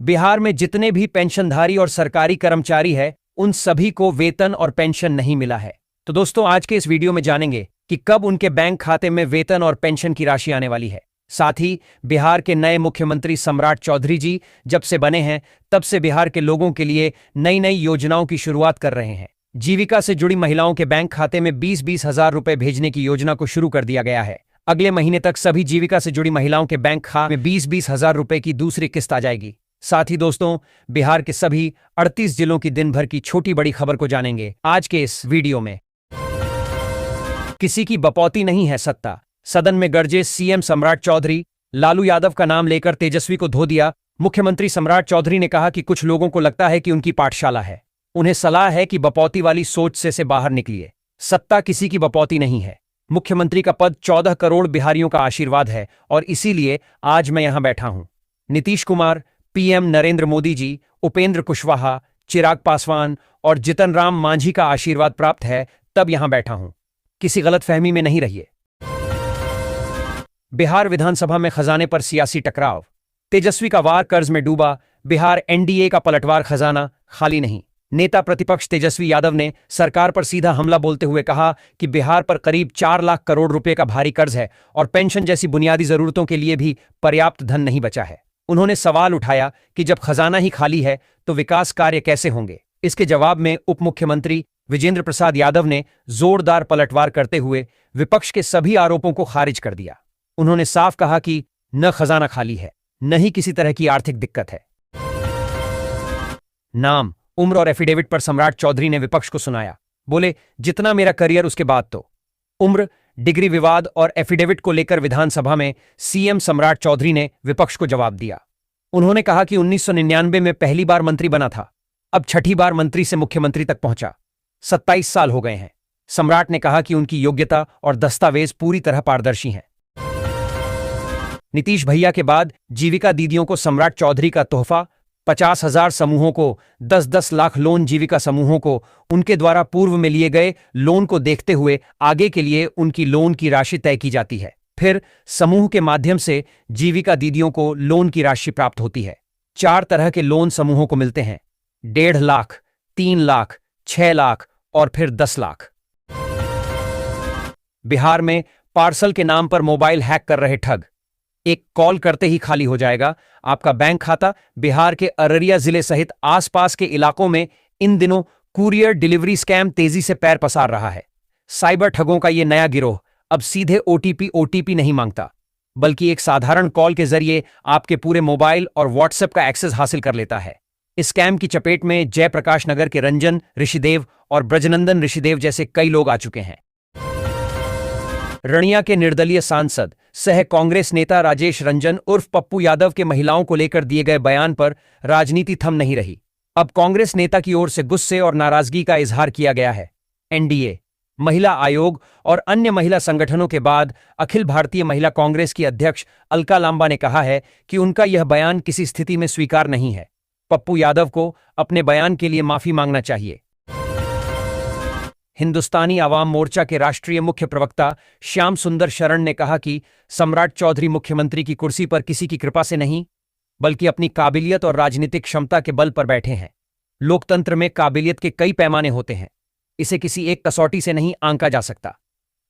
बिहार में जितने भी पेंशनधारी और सरकारी कर्मचारी हैं, उन सभी को वेतन और पेंशन नहीं मिला है। तो दोस्तों, आज के इस वीडियो में जानेंगे कि कब उनके बैंक खाते में वेतन और पेंशन की राशि आने वाली है। साथ ही बिहार के नए मुख्यमंत्री सम्राट चौधरी जी जब से बने हैं, तब से बिहार के लोगों के लिए नई नई योजनाओं की शुरुआत कर रहे हैं। जीविका से जुड़ी महिलाओं के बैंक खाते में 20-20 हजार रुपए भेजने की योजना को शुरू कर दिया गया है। अगले महीने तक सभी जीविका से जुड़ी महिलाओं के बैंक खाते में 20-20 हजार रुपए की दूसरी किस्त आ जाएगी। साथ ही दोस्तों, बिहार के सभी 38 जिलों की दिन भर की छोटी बड़ी खबर को जानेंगे आज के इस वीडियो में। किसी की बपौती नहीं है सत्ता, सदन में गरजे सीएम सम्राट चौधरी। लालू यादव का नाम लेकर तेजस्वी को धो दिया। मुख्यमंत्री सम्राट चौधरी ने कहा कि कुछ लोगों को लगता है कि उनकी पाठशाला है, उन्हें सलाह है कि बपौती वाली सोच से बाहर निकलिए। सत्ता किसी की बपौती नहीं है। मुख्यमंत्री का पद 14 करोड़ बिहारियों का आशीर्वाद है और इसीलिए आज मैं यहां बैठा हूं। नीतीश कुमार, पीएम नरेंद्र मोदी जी, उपेंद्र कुशवाहा, चिराग पासवान और जितन राम मांझी का आशीर्वाद प्राप्त है, तब यहां बैठा हूं। किसी गलतफहमी में नहीं रहिए। बिहार विधानसभा में खजाने पर सियासी टकराव। तेजस्वी का वार कर्ज में डूबा, बिहार एनडीए का पलटवार, खजाना खाली नहीं। नेता प्रतिपक्ष तेजस्वी यादव ने सरकार पर सीधा हमला बोलते हुए कहा कि बिहार पर करीब 4 लाख करोड़ रुपए का भारी कर्ज है और पेंशन जैसी बुनियादी जरूरतों के लिए भी पर्याप्त धन नहीं बचा है। उन्होंने सवाल उठाया कि जब खजाना ही खाली है तो विकास कार्य कैसे होंगे। इसके जवाब में उप मुख्यमंत्री विजेंद्र प्रसाद यादव ने जोरदार पलटवार करते हुए विपक्ष के सभी आरोपों को खारिज कर दिया। उन्होंने साफ कहा कि न खजाना खाली है, न ही किसी तरह की आर्थिक दिक्कत है। नाम, उम्र और एफिडेविट पर सम्राट चौधरी ने विपक्ष को सुनाया। बोले, जितना मेरा करियर उसके बाद तो। उम्र, डिग्री विवाद और एफिडेविट को लेकर विधानसभा में सीएम सम्राट चौधरी ने विपक्ष को जवाब दिया। उन्होंने कहा कि 1999 में पहली बार मंत्री बना था, अब छठी बार मंत्री से मुख्यमंत्री तक पहुंचा। 27 साल हो गए हैं। सम्राट ने कहा कि उनकी योग्यता और दस्तावेज पूरी तरह पारदर्शी हैं। नीतीश भैया के बाद जीविका दीदियों को सम्राट चौधरी का तोहफा। 50,000 समूहों को 10-10 लाख लोन। जीविका समूहों को उनके द्वारा पूर्व में लिए गए लोन को देखते हुए आगे के लिए उनकी लोन की राशि तय की जाती है। फिर समूह के माध्यम से जीविका दीदियों को लोन की राशि प्राप्त होती है। 4 तरह के लोन समूहों को मिलते हैं: 1.5 लाख, 3 लाख, 6 लाख और फिर 10 लाख। बिहार में पार्सल के नाम पर मोबाइल हैक कर रहे ठग। एक कॉल करते ही खाली हो जाएगा आपका बैंक खाता। बिहार के अररिया जिले सहित आसपास के इलाकों में इन दिनों कुरियर डिलीवरी स्कैम तेजी से पैर पसार रहा है। साइबर ठगों का यह नया गिरोह अब सीधे ओटीपी नहीं मांगता, बल्कि एक साधारण कॉल के जरिए आपके पूरे मोबाइल और व्हाट्सएप का एक्सेस हासिल कर लेता है। इस स्कैम की चपेट में जयप्रकाश नगर के रंजन ऋषिदेव और ब्रजनंदन ऋषिदेव जैसे कई लोग आ चुके हैं। रनिया के निर्दलीय सांसद सह कांग्रेस नेता राजेश रंजन उर्फ पप्पू यादव के महिलाओं को लेकर दिए गए बयान पर राजनीति थम नहीं रही। अब कांग्रेस नेता की ओर से गुस्से और नाराजगी का इजहार किया गया है। एनडीए, महिला आयोग और अन्य महिला संगठनों के बाद अखिल भारतीय महिला कांग्रेस की अध्यक्ष अलका लांबा ने कहा है कि उनका यह बयान किसी स्थिति में स्वीकार नहीं है। पप्पू यादव को अपने बयान के लिए माफी मांगना चाहिए। हिंदुस्तानी आवाम मोर्चा के राष्ट्रीय मुख्य प्रवक्ता श्याम सुंदर शरण ने कहा कि सम्राट चौधरी मुख्यमंत्री की कुर्सी पर किसी की कृपा से नहीं, बल्कि अपनी काबिलियत और राजनीतिक क्षमता के बल पर बैठे हैं। लोकतंत्र में काबिलियत के कई पैमाने होते हैं, इसे किसी एक कसौटी से नहीं आंका जा सकता।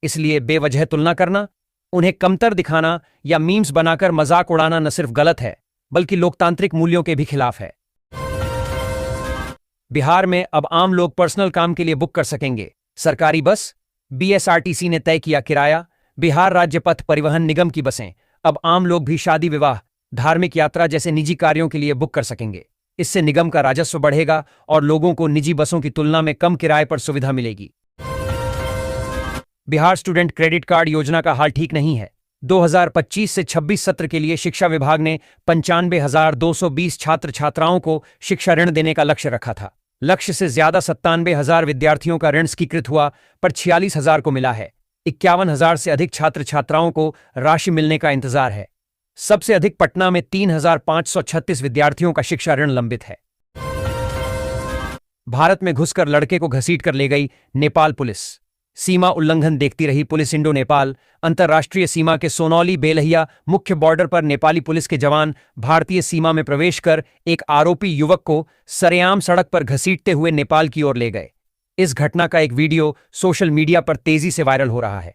इसलिए बेवजह तुलना करना, उन्हें कमतर दिखाना या मीम्स बनाकर मजाक उड़ाना न सिर्फ गलत है, बल्कि लोकतांत्रिक मूल्यों के भी खिलाफ है। बिहार में अब आम लोग पर्सनल काम के लिए बुक कर सकेंगे सरकारी बस। बीएसआरटीसी ने तय किया किराया। बिहार राज्य पथ परिवहन निगम की बसें अब आम लोग भी शादी विवाह, धार्मिक यात्रा जैसे निजी कार्यों के लिए बुक कर सकेंगे। इससे निगम का राजस्व बढ़ेगा और लोगों को निजी बसों की तुलना में कम किराए पर सुविधा मिलेगी। बिहार स्टूडेंट क्रेडिट कार्ड योजना का हाल ठीक नहीं है। 2025 से 26 सत्र के लिए शिक्षा विभाग ने 95,220 छात्र छात्राओं को शिक्षा ऋण देने का लक्ष्य रखा था। लक्ष्य से ज्यादा 97,000 विद्यार्थियों का ऋण स्वीकृत हुआ, पर 46,000 को मिला है। 51,000 से अधिक छात्र छात्राओं को राशि मिलने का इंतजार है। सबसे अधिक पटना में 3,536 विद्यार्थियों का शिक्षा ऋण लंबित है। भारत में घुसकर लड़के को घसीट कर ले गई नेपाल पुलिस। सीमा उल्लंघन देखती रही पुलिस। इंडो नेपाल अंतर्राष्ट्रीय सीमा के सोनौली बेलहिया मुख्य बॉर्डर पर नेपाली पुलिस के जवान भारतीय सीमा में प्रवेश कर एक आरोपी युवक को सरेआम सड़क पर घसीटते हुए नेपाल की ओर ले गए। इस घटना का एक वीडियो सोशल मीडिया पर तेजी से वायरल हो रहा है।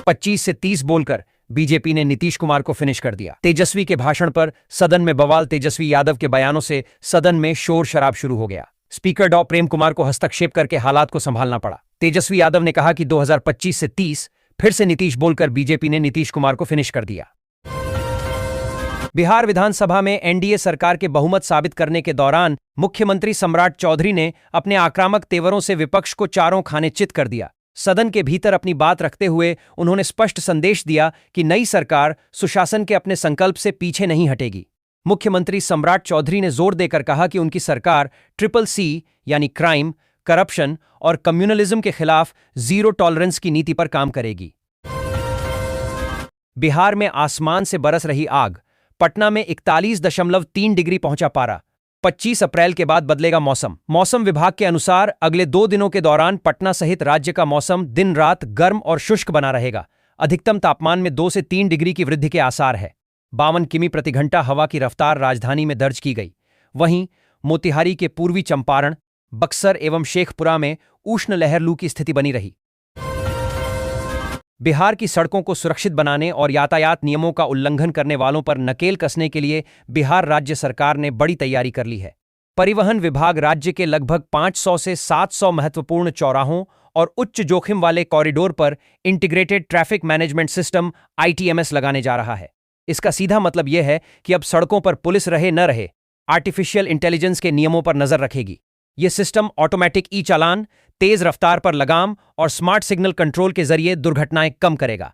25 से 30 बोलकर बीजेपी ने नीतीश कुमार को फिनिश कर दिया। तेजस्वी के भाषण पर सदन में बवाल। तेजस्वी यादव के बयानों से सदन में शोर शराब शुरू हो गया। स्पीकर डॉ प्रेम कुमार को हस्तक्षेप करके हालात को संभालना पड़ा। तेजस्वी यादव ने कहा कि 2025 से 30 फिर से नीतीश बोलकर बीजेपी ने नीतीश कुमार को फिनिश कर दिया। बिहार विधानसभा में एनडीए सरकार के बहुमत साबित करने के दौरान मुख्यमंत्री सम्राट चौधरी ने अपने आक्रामक तेवरों से विपक्ष को चारों खाने चित कर दिया। सदन के भीतर अपनी बात रखते हुए उन्होंने स्पष्ट संदेश दिया कि नई सरकार सुशासन के अपने संकल्प से पीछे नहीं हटेगी। मुख्यमंत्री सम्राट चौधरी ने जोर देकर कहा कि उनकी सरकार CCC यानी क्राइम, करप्शन और कम्युनलिज्म के खिलाफ जीरो टॉलरेंस की नीति पर काम करेगी। बिहार में आसमान से बरस रही आग। पटना में 41.3 डिग्री पहुंचा पारा। 25 अप्रैल के बाद बदलेगा मौसम। मौसम विभाग के अनुसार अगले 2 दिनों के दौरान पटना सहित राज्य का मौसम दिन रात गर्म और शुष्क बना रहेगा। अधिकतम तापमान में 2 से 3 डिग्री की वृद्धि के आसार है। 52 किमी प्रति घंटा हवा की रफ्तार राजधानी में दर्ज की गई। वहीं मोतिहारी के पूर्वी चंपारण, बक्सर एवं शेखपुरा में उष्ण लहर लू की स्थिति बनी रही। बिहार की सड़कों को सुरक्षित बनाने और यातायात नियमों का उल्लंघन करने वालों पर नकेल कसने के लिए बिहार राज्य सरकार ने बड़ी तैयारी कर ली है। परिवहन विभाग राज्य के लगभग 500 से 700 महत्वपूर्ण चौराहों और उच्च जोखिम वाले कॉरिडोर पर integrated traffic management system ITMS लगाने जा रहा है। इसका सीधा मतलब यह है कि अब सड़कों पर पुलिस रहे न रहे, आर्टिफिशियल इंटेलिजेंस के नियमों पर नजर रखेगी। यह सिस्टम ऑटोमेटिक चालान, तेज रफ्तार पर लगाम और स्मार्ट सिग्नल कंट्रोल के जरिए दुर्घटनाएं कम करेगा।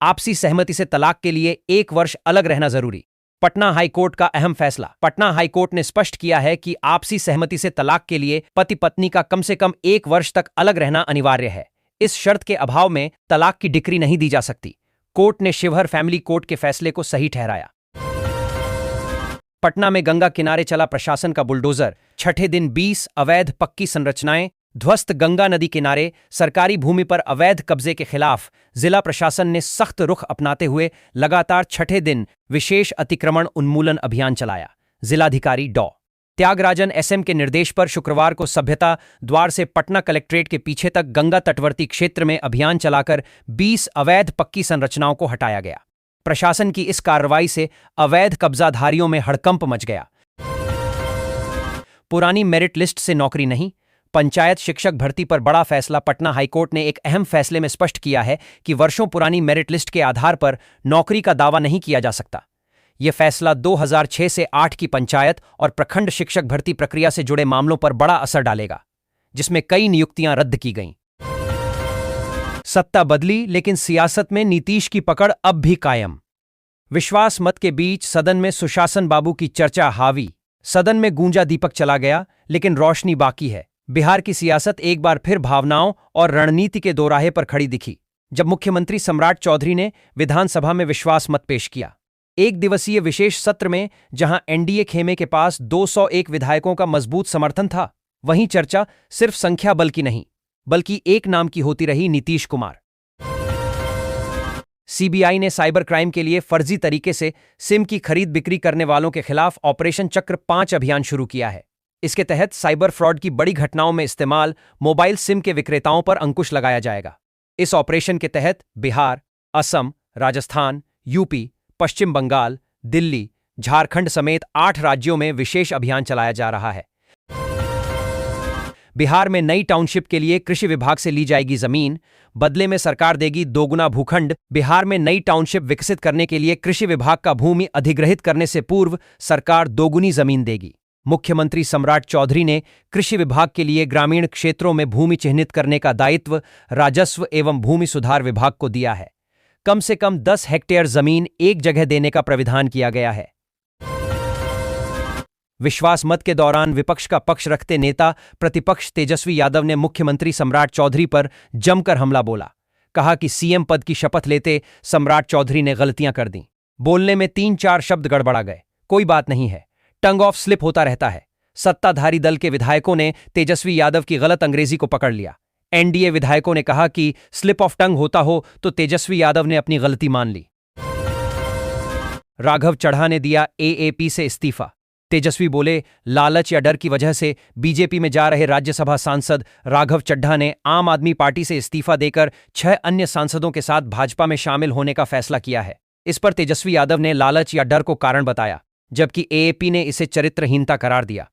आपसी सहमति से तलाक के लिए 1 वर्ष अलग रहना जरूरी। पटना हाईकोर्ट का अहम फैसला। पटना हाईकोर्ट ने स्पष्ट किया है कि आपसी सहमति से तलाक के लिए पति पत्नी का कम से कम 1 वर्ष तक अलग रहना अनिवार्य है। इस शर्त के अभाव में तलाक की डिक्री नहीं दी जा सकती। कोर्ट ने शिवहर फैमिली कोर्ट के फैसले को सही ठहराया। पटना में गंगा किनारे चला प्रशासन का बुलडोजर। छठे दिन 20 अवैध पक्की संरचनाएं ध्वस्त। गंगा नदी किनारे सरकारी भूमि पर अवैध कब्जे के खिलाफ जिला प्रशासन ने सख्त रुख अपनाते हुए लगातार छठे दिन विशेष अतिक्रमण उन्मूलन अभियान चलाया। जिलाधिकारी डॉ त्यागराजन SM के निर्देश पर शुक्रवार को सभ्यता द्वार से पटना कलेक्ट्रेट के पीछे तक गंगा तटवर्ती क्षेत्र में अभियान चलाकर 20 अवैध पक्की संरचनाओं को हटाया गया। प्रशासन की इस कार्रवाई से अवैध कब्जाधारियों में हड़कंप मच गया। पुरानी मेरिट लिस्ट से नौकरी नहीं। पंचायत शिक्षक भर्ती पर बड़ा फैसला। पटना हाईकोर्ट ने एक अहम फैसले में स्पष्ट किया है कि वर्षों पुरानी मेरिट लिस्ट के आधार पर नौकरी का दावा नहीं किया जा सकता। यह फैसला 2006 से 8 की पंचायत और प्रखंड शिक्षक भर्ती प्रक्रिया से जुड़े मामलों पर बड़ा असर डालेगा, जिसमें कई नियुक्तियां रद्द की गईं। सत्ता बदली लेकिन सियासत में नीतीश की पकड़ अब भी कायम। विश्वास मत के बीच सदन में सुशासन बाबू की चर्चा हावी। सदन में गूंजा दीपक चला गया लेकिन रोशनी बाकी है। बिहार की सियासत एक बार फिर भावनाओं और रणनीति के दोराहे पर खड़ी दिखी जब मुख्यमंत्री सम्राट चौधरी ने विधानसभा में विश्वास मत पेश किया। 1 दिवसीय विशेष सत्र में जहां एनडीए खेमे के पास 201 विधायकों का मजबूत समर्थन था, वहीं चर्चा सिर्फ संख्या बल की नहीं बल्कि एक नाम की होती रही, नीतीश कुमार। सीबीआई ने साइबर क्राइम के लिए फर्जी तरीके से सिम की खरीद बिक्री करने वालों के खिलाफ ऑपरेशन चक्र 5 अभियान शुरू किया है। इसके तहत साइबर फ्रॉड की बड़ी घटनाओं में इस्तेमाल मोबाइल सिम के विक्रेताओं पर अंकुश लगाया जाएगा। इस ऑपरेशन के तहत बिहार, असम, राजस्थान, यूपी, पश्चिम बंगाल, दिल्ली, झारखंड समेत 8 राज्यों में विशेष अभियान चलाया जा रहा है। बिहार में नई टाउनशिप के लिए कृषि विभाग से ली जाएगी जमीन, बदले में सरकार देगी दोगुना भूखंड। बिहार में नई टाउनशिप विकसित करने के लिए कृषि विभाग का भूमि अधिग्रहित करने से पूर्व सरकार दोगुनी जमीन देगी। मुख्यमंत्री सम्राट चौधरी ने कृषि विभाग के लिए ग्रामीण क्षेत्रों में भूमि चिह्नित करने का दायित्व राजस्व एवं भूमि सुधार विभाग को दिया है। कम से कम 10 हेक्टेयर जमीन एक जगह देने का प्राविधान किया गया है। विश्वास मत के दौरान विपक्ष का पक्ष रखते नेता प्रतिपक्ष तेजस्वी यादव ने मुख्यमंत्री सम्राट चौधरी पर जमकर हमला बोला। कहा कि सीएम पद की शपथ लेते सम्राट चौधरी ने गलतियां कर दी। बोलने में 3-4 शब्द गड़बड़ा गए। कोई बात नहीं है, टंग ऑफ स्लिप होता रहता है। सत्ताधारी दल के विधायकों ने तेजस्वी यादव की गलत अंग्रेजी को पकड़ लिया। एनडीए विधायकों ने कहा कि स्लिप ऑफ टंग होता हो तो तेजस्वी यादव ने अपनी गलती मान ली। राघव चड्ढा ने दिया एएपी से इस्तीफा। तेजस्वी बोले, लालच या डर की वजह से बीजेपी में जा रहे राज्यसभा सांसद राघव चड्ढा ने आम आदमी पार्टी से इस्तीफा देकर 6 अन्य सांसदों के साथ भाजपा में शामिल होने का फैसला किया है। इस पर तेजस्वी यादव ने लालच या डर को कारण बताया, जबकि एएपी ने इसे चरित्रहीनता करार दिया।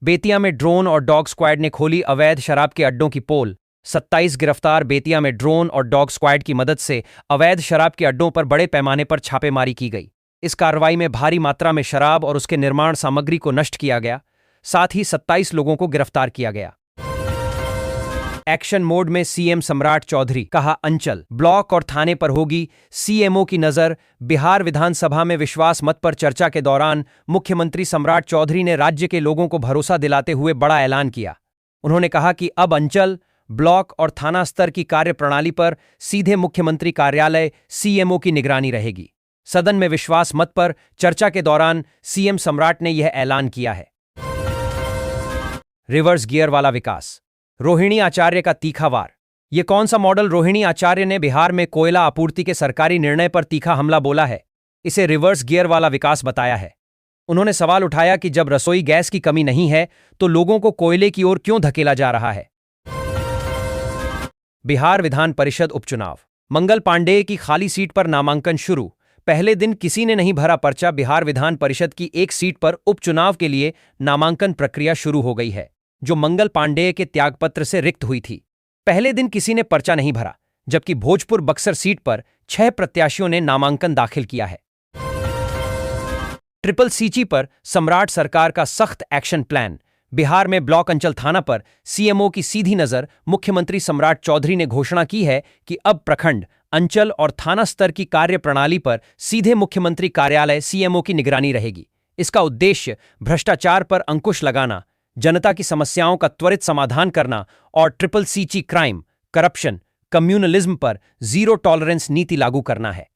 बेतिया में ड्रोन और डॉग स्क्वाड ने खोली अवैध शराब के अड्डों की पोल। 27 गिरफ्तार। बेतिया में ड्रोन और डॉग स्क्वाड की मदद से अवैध शराब के अड्डों पर बड़े पैमाने पर छापेमारी की गई। इस कार्रवाई में भारी मात्रा में शराब और उसके निर्माण सामग्री को नष्ट किया गया। साथ ही 27 लोगों को गिरफ्तार किया गया। एक्शन मोड में सीएम सम्राट चौधरी, कहा अंचल, ब्लॉक और थाने पर होगी सीएमओ की नजर। बिहार विधानसभा में विश्वास मत पर चर्चा के दौरान मुख्यमंत्री सम्राट चौधरी ने राज्य के लोगों को भरोसा दिलाते हुए बड़ा ऐलान किया। उन्होंने कहा कि अब अंचल, ब्लॉक और थाना स्तर की कार्यप्रणाली पर सीधे मुख्यमंत्री कार्यालय सीएमओ की निगरानी रहेगी। सदन में विश्वास मत पर चर्चा के दौरान सीएम सम्राट ने यह ऐलान किया है। रिवर्स गियर वाला विकास। रोहिणी आचार्य का तीखा वार। यह कौन सा मॉडल? रोहिणी आचार्य ने बिहार में कोयला आपूर्ति के सरकारी निर्णय पर तीखा हमला बोला है। इसे रिवर्स गियर वाला विकास बताया है। उन्होंने सवाल उठाया कि जब रसोई गैस की कमी नहीं है तो लोगों को कोयले की ओर क्यों धकेला जा रहा है। बिहार विधान परिषद उपचुनाव। मंगल पांडेय की खाली सीट पर नामांकन शुरू। पहले दिन किसी ने नहीं भरा पर्चा। बिहार विधान परिषद की एक सीट पर उपचुनाव के लिए नामांकन प्रक्रिया शुरू हो गई है, जो मंगल पांडेय के त्यागपत्र से रिक्त हुई थी। पहले दिन किसी ने पर्चा नहीं भरा, जबकि भोजपुर बक्सर सीट पर 6 प्रत्याशियों ने नामांकन दाखिल किया है। ट्रिपल सीची पर सम्राट सरकार का सख्त एक्शन प्लान। बिहार में ब्लॉक अंचल थाना पर सीएमओ की सीधी नजर। मुख्यमंत्री सम्राट चौधरी ने घोषणा की है कि अब प्रखंड, अंचल और थाना स्तर की कार्यप्रणाली पर सीधे मुख्यमंत्री कार्यालय सीएमओ की निगरानी रहेगी। इसका उद्देश्य भ्रष्टाचार पर अंकुश लगाना, जनता की समस्याओं का त्वरित समाधान करना और ट्रिपल सीची क्राइम, करप्शन, कम्युनलिज्म पर जीरो टॉलरेंस नीति लागू करना है।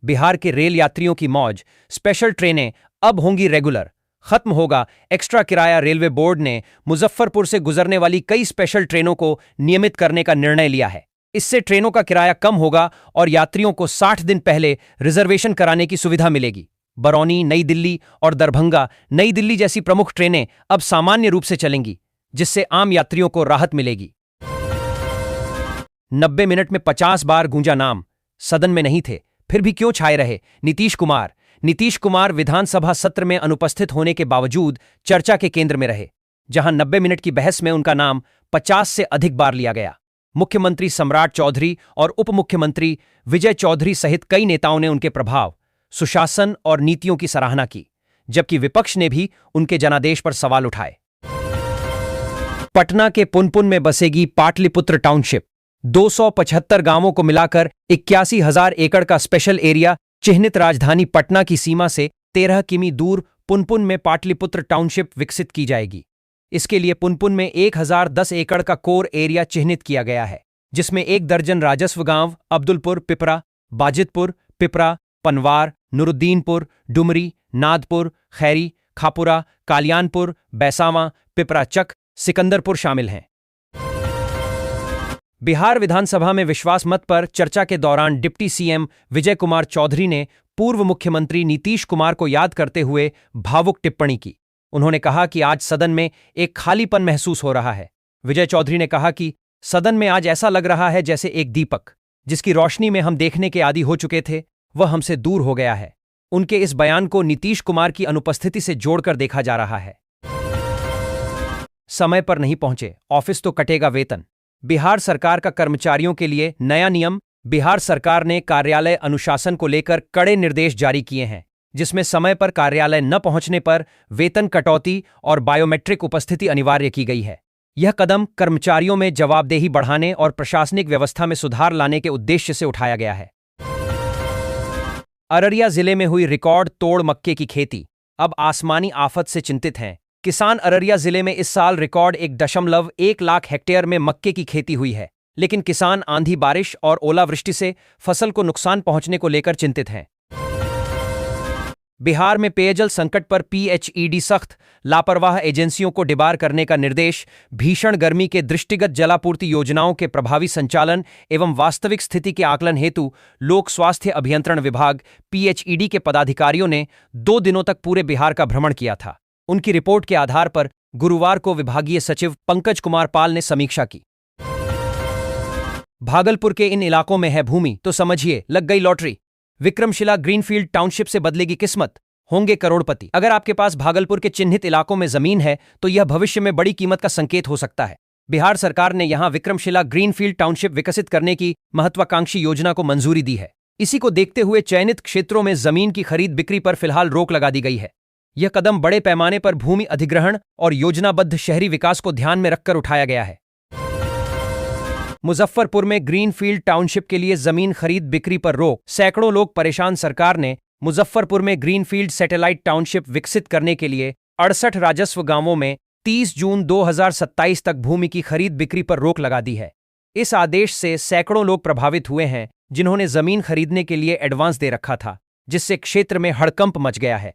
बिहार के रेल यात्रियों की मौज। स्पेशल ट्रेनें अब होंगी रेगुलर। खत्म होगा एक्स्ट्रा किराया। रेलवे बोर्ड ने मुजफ्फरपुर से गुजरने वाली कई स्पेशल ट्रेनों को नियमित करने का निर्णय लिया है। इससे ट्रेनों का किराया कम होगा और यात्रियों को 60 दिन पहले रिजर्वेशन कराने की सुविधा मिलेगी। बरौनी, नई दिल्ली और दरभंगा नई दिल्ली जैसी प्रमुख ट्रेनें अब सामान्य रूप से चलेंगी, जिससे आम यात्रियों को राहत मिलेगी। 90 मिनट में 50 बार गूंजा नाम। सदन में नहीं थे, फिर भी क्यों छाए रहे? नीतीश कुमार। नीतीश कुमार विधानसभा सत्र में अनुपस्थित होने के बावजूद चर्चा के केंद्र में रहे, जहां 90 मिनट की बहस में उनका नाम 50 से अधिक बार लिया गया। मुख्यमंत्री सम्राट चौधरी और उप मुख्यमंत्री विजय चौधरी सहित कई नेताओं ने उनके प्रभाव, सुशासन और नीतियों की सराहना की, जबकि विपक्ष ने भी उनके जनादेश पर सवाल उठाए। पटना के पुनपुन में बसेगी पाटलिपुत्र टाउनशिप। 275 गांवों को मिलाकर 81,000 एकड़ का स्पेशल एरिया चिह्नित राजधानी पटना की सीमा से 13 किमी दूर पुनपुन में पाटलिपुत्र टाउनशिप विकसित की जाएगी। इसके लिए पुनपुन में 1010 एकड़ का कोर एरिया चिह्नित किया गया है, जिसमें 1 दर्जन राजस्व गांव अब्दुलपुर, पिपरा, बाजितपुर, पिपरा, पनवार, नुरुद्दीनपुर, डुमरी, नादपुर, खैरी, खापुरा, कालियानपुर, बैसामा, पिपरा चक, सिकंदरपुर शामिल हैं। बिहार विधानसभा में विश्वास मत पर चर्चा के दौरान डिप्टी सीएम विजय कुमार चौधरी ने पूर्व मुख्यमंत्री नीतीश कुमार को याद करते हुए भावुक टिप्पणी की। उन्होंने कहा कि आज सदन में एक खालीपन महसूस हो रहा है। विजय चौधरी ने कहा कि सदन में आज ऐसा लग रहा है जैसे एक दीपक, जिसकी रोशनी में हम देखने के आदी हो चुके थे, वह हमसे दूर हो गया है। उनके इस बयान को नीतीश कुमार की अनुपस्थिति से जोड़कर देखा जा रहा है। समय पर नहीं पहुंचे, ऑफिस तो कटेगा वेतन। बिहार सरकार का कर्मचारियों के लिए नया नियम। बिहार सरकार ने कार्यालय अनुशासन को लेकर कड़े निर्देश जारी किए हैं, जिसमें समय पर कार्यालय न पहुंचने पर वेतन कटौती और बायोमेट्रिक उपस्थिति अनिवार्य की गई है। यह कदम कर्मचारियों में जवाबदेही बढ़ाने और प्रशासनिक व्यवस्था में सुधार लाने के उद्देश्य से उठाया गया है। अररिया जिले में हुई रिकॉर्ड तोड़ मक्के की खेती। अब आसमानी आफत से चिंतित हैं किसान। अररिया जिले में इस साल रिकॉर्ड 1.1 लाख हेक्टेयर में मक्के की खेती हुई है, लेकिन किसान आंधी बारिश और ओलावृष्टि से फसल को नुकसान पहुंचने को लेकर चिंतित हैं। बिहार में पेयजल संकट पर पीएचईडी सख्त, लापरवाह एजेंसियों को डिबार करने का निर्देश। भीषण गर्मी के दृष्टिगत जलापूर्ति योजनाओं के प्रभावी संचालन एवं वास्तविक स्थिति के आकलन हेतु लोक स्वास्थ्य अभियंत्रण विभाग पीएचईडी के पदाधिकारियों ने 2 दिनों तक पूरे बिहार का भ्रमण किया था। उनकी रिपोर्ट के आधार पर गुरुवार को विभागीय सचिव पंकज कुमार पाल ने समीक्षा की। भागलपुर के इन इलाकों में है भूमि तो समझिए लग गई लॉटरी। विक्रमशिला ग्रीनफील्ड टाउनशिप से बदलेगी किस्मत, होंगे करोड़पति। अगर आपके पास भागलपुर के चिन्हित इलाकों में जमीन है तो यह भविष्य में बड़ी कीमत का संकेत हो सकता है। बिहार सरकार ने यहां विक्रमशिला ग्रीनफील्ड टाउनशिप विकसित करने की महत्वाकांक्षी योजना को मंजूरी दी है। इसी को देखते हुए चयनित क्षेत्रों में जमीन की खरीद बिक्री पर फिलहाल रोक लगा दी गई है। यह कदम बड़े पैमाने पर भूमि अधिग्रहण और योजनाबद्ध शहरी विकास को ध्यान में रखकर उठाया गया है। मुजफ्फरपुर में ग्रीनफील्ड टाउनशिप के लिए जमीन खरीद बिक्री पर रोक, सैकड़ों लोग परेशान। सरकार ने मुजफ्फरपुर में ग्रीनफील्ड सैटेलाइट टाउनशिप विकसित करने के लिए 68 राजस्व गांवों में 30 जून 2027 तक भूमि की खरीद बिक्री पर रोक लगा दी है। इस आदेश से सैकड़ों लोग प्रभावित हुए हैं जिन्होंने जमीन खरीदने के लिए एडवांस दे रखा था, जिससे क्षेत्र में हड़कंप मच गया है।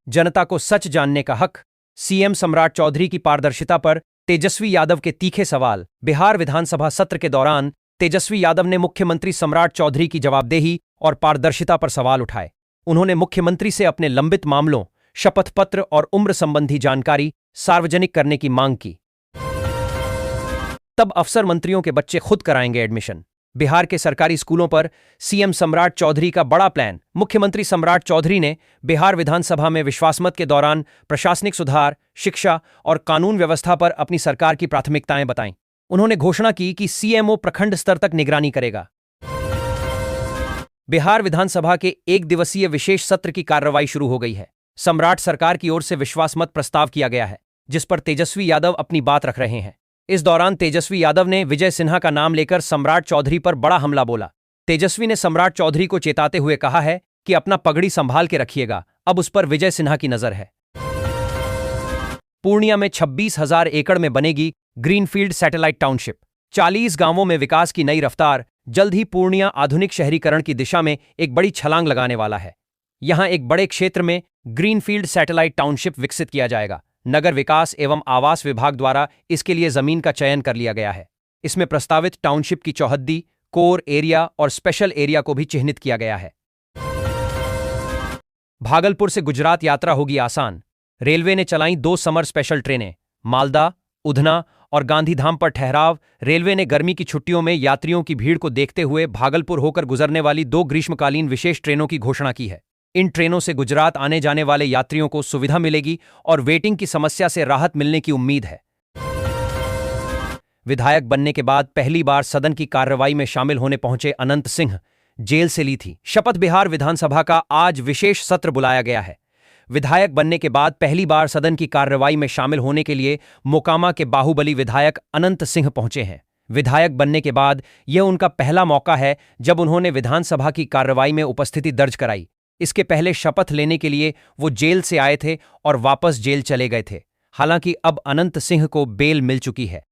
जनता को सच जानने का हक, सीएम सम्राट चौधरी की पारदर्शिता पर तेजस्वी यादव के तीखे सवाल। बिहार विधानसभा सत्र के दौरान तेजस्वी यादव ने मुख्यमंत्री सम्राट चौधरी की जवाबदेही और पारदर्शिता पर सवाल उठाए। उन्होंने मुख्यमंत्री से अपने लंबित मामलों, शपथ पत्र और उम्र संबंधी जानकारी सार्वजनिक करने की मांग की। तब अफसर मंत्रियों के बच्चे खुद कराएंगे एडमिशन। बिहार के सरकारी स्कूलों पर सीएम सम्राट चौधरी का बड़ा प्लान। मुख्यमंत्री सम्राट चौधरी ने बिहार विधानसभा में विश्वासमत के दौरान प्रशासनिक सुधार, शिक्षा और कानून व्यवस्था पर अपनी सरकार की प्राथमिकताएं बताईं। उन्होंने घोषणा की कि सीएमओ प्रखंड स्तर तक निगरानी करेगा। बिहार विधानसभा के 1 दिवसीय विशेष सत्र की कार्रवाई शुरू हो गई है। सम्राट सरकार की ओर से विश्वासमत प्रस्ताव किया गया है, जिस पर तेजस्वी यादव अपनी बात रख रहे हैं। इस दौरान तेजस्वी यादव ने विजय सिन्हा का नाम लेकर सम्राट चौधरी पर बड़ा हमला बोला। तेजस्वी ने सम्राट चौधरी को चेताते हुए कहा है कि अपना पगड़ी संभाल के रखिएगा, अब उस पर विजय सिन्हा की नजर है। पूर्णिया में 26,000 एकड़ में बनेगी ग्रीनफील्ड सैटेलाइट टाउनशिप। 40 गांवों में विकास की नई रफ्तार। जल्द ही पूर्णिया आधुनिक शहरीकरण की दिशा में एक बड़ी छलांग लगाने वाला है। यहां एक बड़े क्षेत्र में ग्रीनफील्ड सैटेलाइट टाउनशिप विकसित किया जाएगा। नगर विकास एवं आवास विभाग द्वारा इसके लिए जमीन का चयन कर लिया गया है। इसमें प्रस्तावित टाउनशिप की चौहद्दी, कोर एरिया और स्पेशल एरिया को भी चिह्नित किया गया है। भागलपुर से गुजरात यात्रा होगी आसान। रेलवे ने चलाई 2 समर स्पेशल ट्रेनें। मालदा, उधना और गांधीधाम पर ठहराव। रेलवे ने गर्मी की छुट्टियों में यात्रियों की भीड़ को देखते हुए भागलपुर होकर गुजरने वाली 2 ग्रीष्मकालीन विशेष ट्रेनों की घोषणा की है। इन ट्रेनों से गुजरात आने जाने वाले यात्रियों को सुविधा मिलेगी और वेटिंग की समस्या से राहत मिलने की उम्मीद है। विधायक बनने के बाद पहली बार सदन की कार्रवाई में शामिल होने पहुंचे अनंत सिंह जेल से ली थी शपथ। बिहार विधानसभा का आज विशेष सत्र बुलाया गया है। विधायक बनने के बाद पहली बार सदन की कार्रवाई में शामिल होने के लिए मोकामा के बाहुबली विधायक अनंत सिंह पहुंचे हैं। विधायक बनने के बाद यह उनका पहला मौका है जब उन्होंने विधानसभा की कार्रवाई में उपस्थिति दर्ज कराई। इसके पहले शपथ लेने के लिए वो जेल से आए थे और वापस जेल चले गए थे। हालांकि अब अनंत सिंह को बेल मिल चुकी है।